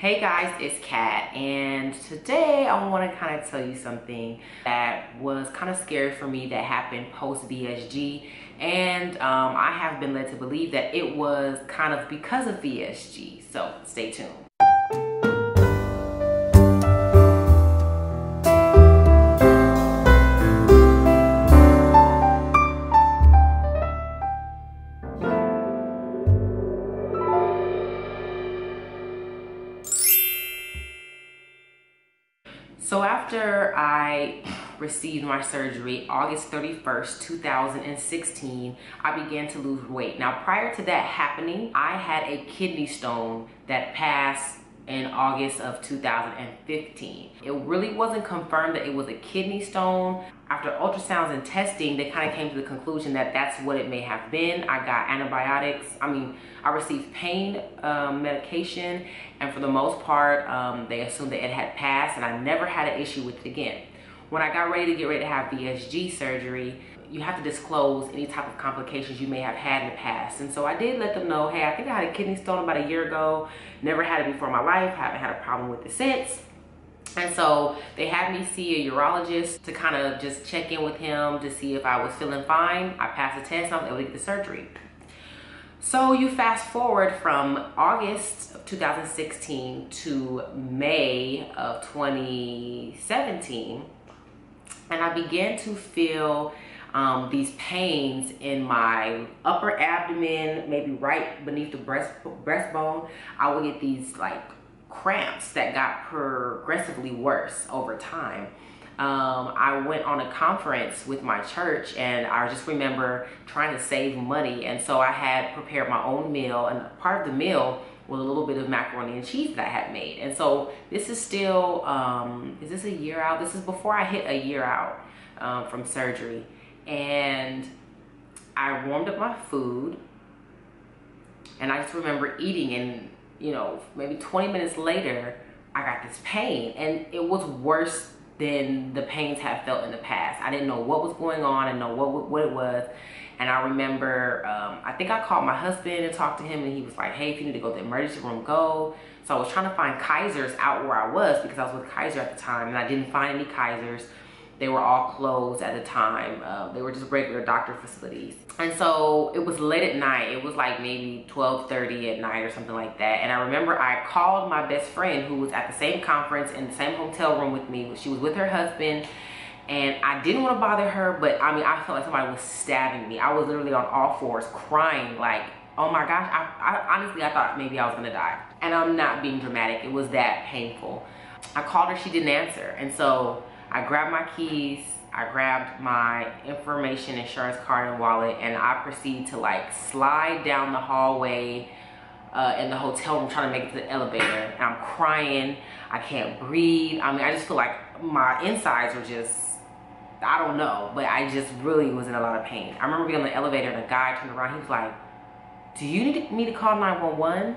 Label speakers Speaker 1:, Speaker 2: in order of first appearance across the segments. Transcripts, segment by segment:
Speaker 1: Hey guys, it's Kat, and today I want to kind of tell you something that was kind of scary for me that happened post VSG, and I have been led to believe that it was kind of because of VSG, so stay tuned. So after I received my surgery, August 31st, 2016, I began to lose weight. Now, prior to that happening, I had a kidney stone that passed in August of 2015. It really wasn't confirmed that it was a kidney stone. After ultrasounds and testing, they kind of came to the conclusion that that's what it may have been. I got antibiotics. I received pain medication, and for the most part, they assumed that it had passed, and I never had an issue with it again. When I got ready to have VSG surgery, you have to disclose any type of complications you may have had in the past. And so I did let them know, hey, I think I had a kidney stone about a year ago. Never had it before in my life. Haven't had a problem with it since. And so they had me see a urologist to kind of just check in with him to see if I was feeling fine. I passed the test and I was able to get the surgery. So you fast forward from August of 2016 to May of 2017, and I began to feel these pains in my upper abdomen, maybe right beneath the breastbone. I would get these like cramps that got progressively worse over time. I went on a conference with my church, and I just remember trying to save money, and so I had prepared my own meal, and part of the meal was a little bit of macaroni and cheese that I had made. And so this is still, is this a year out? This is before I hit a year out from surgery. And I warmed up my food, and I just remember eating, and maybe 20 minutes later, I got this pain, and it was worse than the pains I had felt in the past. I didn't know what was going on and know what it was. And I remember, I think I called my husband and talked to him, and he was like, hey, if you need to go to the emergency room, go. So I was trying to find Kaisers out where I was, because I was with Kaiser at the time, and I didn't find any Kaisers. They were all closed at the time. They were just regular doctor facilities. And so it was late at night. It was like maybe 12:30 at night or something like that. And I remember I called my best friend who was at the same conference in the same hotel room with me. She was with her husband, and I didn't want to bother her, but I felt like somebody was stabbing me. I was literally on all fours crying like, oh my gosh. I honestly, I thought maybe I was gonna die. And I'm not being dramatic. It was that painful. I called her, she didn't answer. And so I grabbed my keys, I grabbed my information, insurance card, and wallet, and I proceeded to like slide down the hallway in the hotel room trying to make it to the elevator. And I'm crying, I can't breathe. I just feel like my insides are just, I don't know, but I just really was in a lot of pain. I remember being on the elevator and a guy turned around, he was like, do you need me to call 911?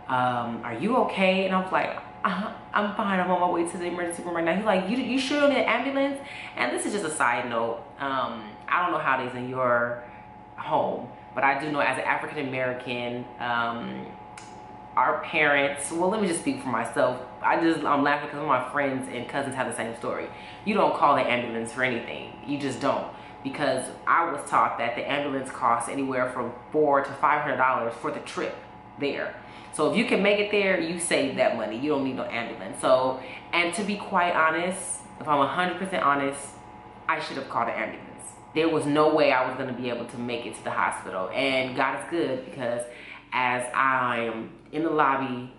Speaker 1: Are you okay? And I was like, I'm fine, I'm on my way to the emergency room right now. He's like, you sure you don't need an ambulance? And this is just a side note. I don't know how it is in your home, but I do know as an African American, our parents, well, let me just speak for myself. I'm laughing because my friends and cousins have the same story. You don't call the ambulance for anything. You just don't. Because I was taught that the ambulance costs anywhere from $400 to $500 for the trip there. So if you can make it there, you save that money. You don't need no ambulance. So, and to be quite honest, if I'm 100% honest, I should have called an ambulance. There was no way I was gonna be able to make it to the hospital. And God is good, because as I am in the lobby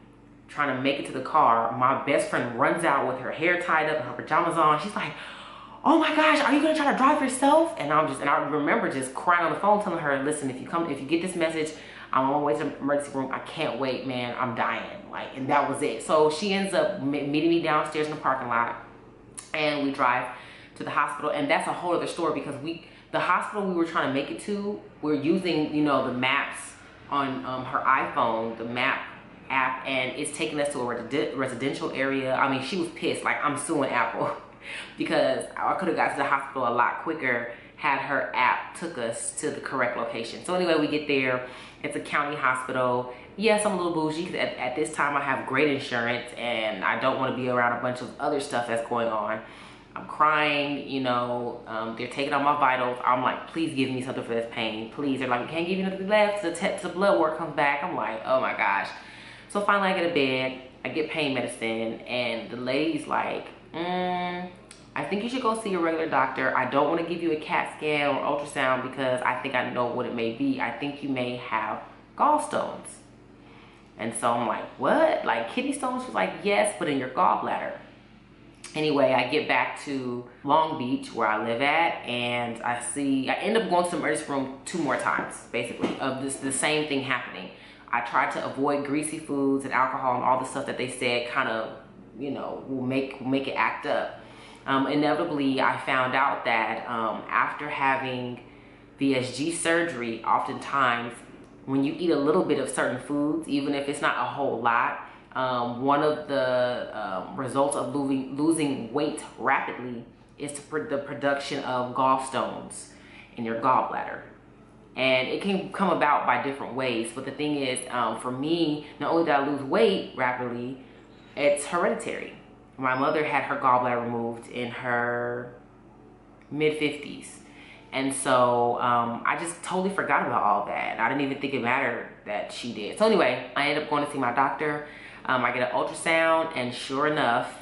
Speaker 1: trying to make it to the car, my best friend runs out with her hair tied up and her pajamas on. She's like, oh my gosh, are you gonna try to drive yourself? And I remember just crying on the phone telling her, listen, if you get this message, I'm on my way to the emergency room. I can't wait, man. I'm dying. And that was it. So she ends up meeting me downstairs in the parking lot, and we drive to the hospital. And that's a whole other story, because the hospital we were trying to make it to, we're using, the maps on her iPhone, the map app, and it's taking us to a residential area. She was pissed. Like, I'm suing Apple because I could have got to the hospital a lot quicker had her app took us to the correct location. So anyway, we get there. It's a county hospital. Yes, I'm a little bougie because at this time I have great insurance and I don't want to be around a bunch of other stuff that's going on. I'm crying, you know, they're taking all my vitals. I'm like, please give me something for this pain, please. They're like, we can't give you nothing left. The blood work comes back. I'm like, oh my gosh. So finally I get a bed, I get pain medicine, and the lady's like, I think you should go see a regular doctor. I don't want to give you a CAT scan or ultrasound because I think I know what it may be. I think you may have gallstones. And so I'm like, what? Like kidney stones? She's like, yes, but in your gallbladder. Anyway, I get back to Long Beach where I live at, and I end up going to the emergency room 2 more times, basically, of the same thing happening. I tried to avoid greasy foods and alcohol and all the stuff that they said kind of, you know, will make it act up. Inevitably, I found out that after having VSG surgery, oftentimes when you eat a little bit of certain foods, even if it's not a whole lot, one of the results of losing weight rapidly is the production of gallstones in your gallbladder. And it can come about by different ways. But the thing is, for me, not only did I lose weight rapidly, it's hereditary. My mother had her gallbladder removed in her mid-50s. And so I just totally forgot about all that. I didn't even think it mattered that she did. So anyway, I ended up going to see my doctor. I get an ultrasound, and sure enough,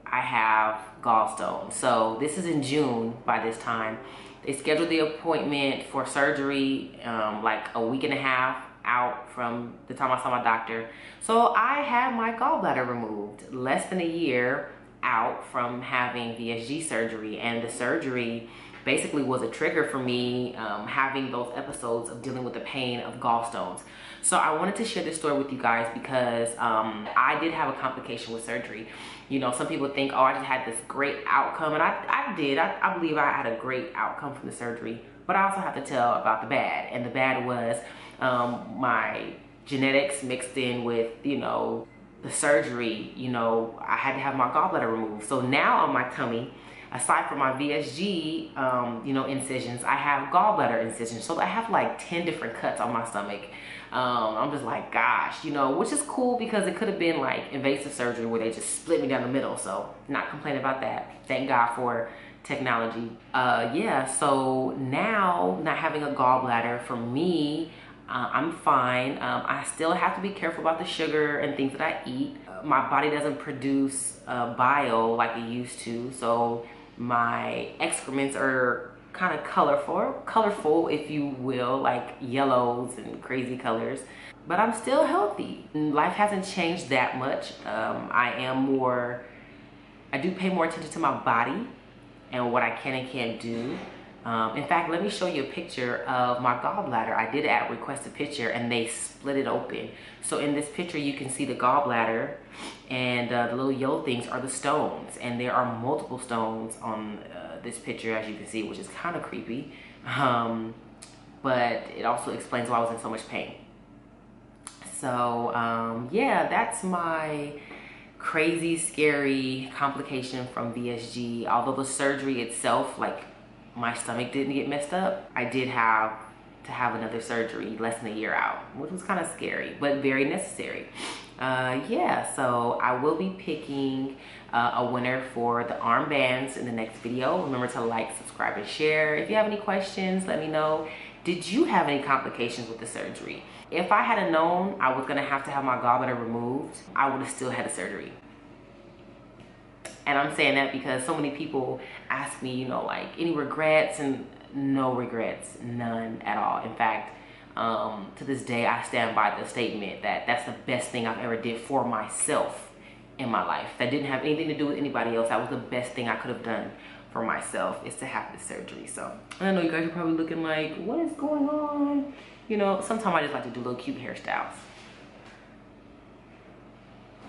Speaker 1: I have gallstones. So this is in June by this time. They scheduled the appointment for surgery like a week and a half out from the time I saw my doctor. So I had my gallbladder removed less than a year out from having VSG surgery, and the surgery basically was a trigger for me having those episodes of dealing with the pain of gallstones. So I wanted to share this story with you guys because I did have a complication with surgery. You know, some people think, oh, I just had this great outcome, and I did. I believe I had a great outcome from the surgery, but I also have to tell about the bad. And the bad was my genetics mixed in with, you know, the surgery. You know, I had to have my gallbladder removed. So now on my tummy, aside from my VSG, you know, incisions, I have gallbladder incisions. So I have like 10 different cuts on my stomach. I'm just like, gosh, you know, which is cool because it could have been like invasive surgery where they just split me down the middle. So not complaining about that. Thank God for technology. Yeah, so now not having a gallbladder for me, I'm fine. I still have to be careful about the sugar and things that I eat. My body doesn't produce bile like it used to. So my excrements are kind of colorful, if you will, like yellows and crazy colors, but I'm still healthy. Life hasn't changed that much. I do pay more attention to my body and what I can and can't do. In fact, let me show you a picture of my gallbladder. I did request a picture, and they split it open. So in this picture, you can see the gallbladder, and the little yellow things are the stones. And there are multiple stones on this picture, as you can see, which is kind of creepy. But it also explains why I was in so much pain. So yeah, that's my crazy, scary complication from VSG. Although the surgery itself, like, my stomach didn't get messed up, I did have to have another surgery less than a year out, which was kind of scary, but very necessary. Yeah, so I will be picking a winner for the armbands in the next video. Remember to like, subscribe, and share. If you have any questions, let me know. Did you have any complications with the surgery? If I had known I was gonna have to have my gallbladder removed, I would have still had the surgery. And I'm saying that because so many people ask me, you know, like, any regrets, and no regrets, none at all. In fact, to this day, I stand by the statement that that's the best thing I've ever did for myself in my life. That didn't have anything to do with anybody else. That was the best thing I could have done for myself, is to have the surgery. So I know you guys are probably looking like, what is going on? You know, sometimes I just like to do little cute hairstyles.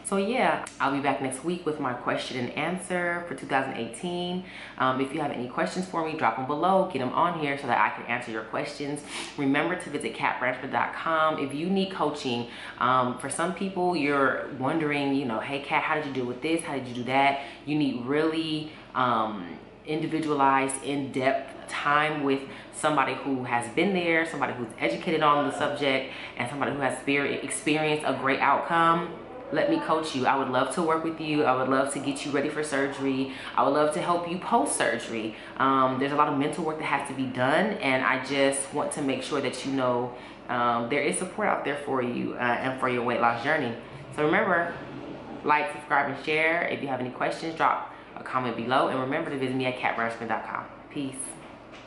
Speaker 1: So yeah, I'll be back next week with my question and answer for 2018. If you have any questions for me, drop them below, get them on here so that I can answer your questions. Remember to visit katbranchford.com if you need coaching. For some people, you're wondering, you know, hey Kat, how did you deal with this? How did you do that? You need really individualized, in-depth time with somebody who has been there, somebody who's educated on the subject, and somebody who has experienced a great outcome, let me coach you. I would love to work with you. I would love to get you ready for surgery. I would love to help you post-surgery. There's a lot of mental work that has to be done, and I just want to make sure that you know there is support out there for you and for your weight loss journey. So remember, like, subscribe, and share. If you have any questions, drop a comment below, and remember to visit me at catbrushman.com. Peace.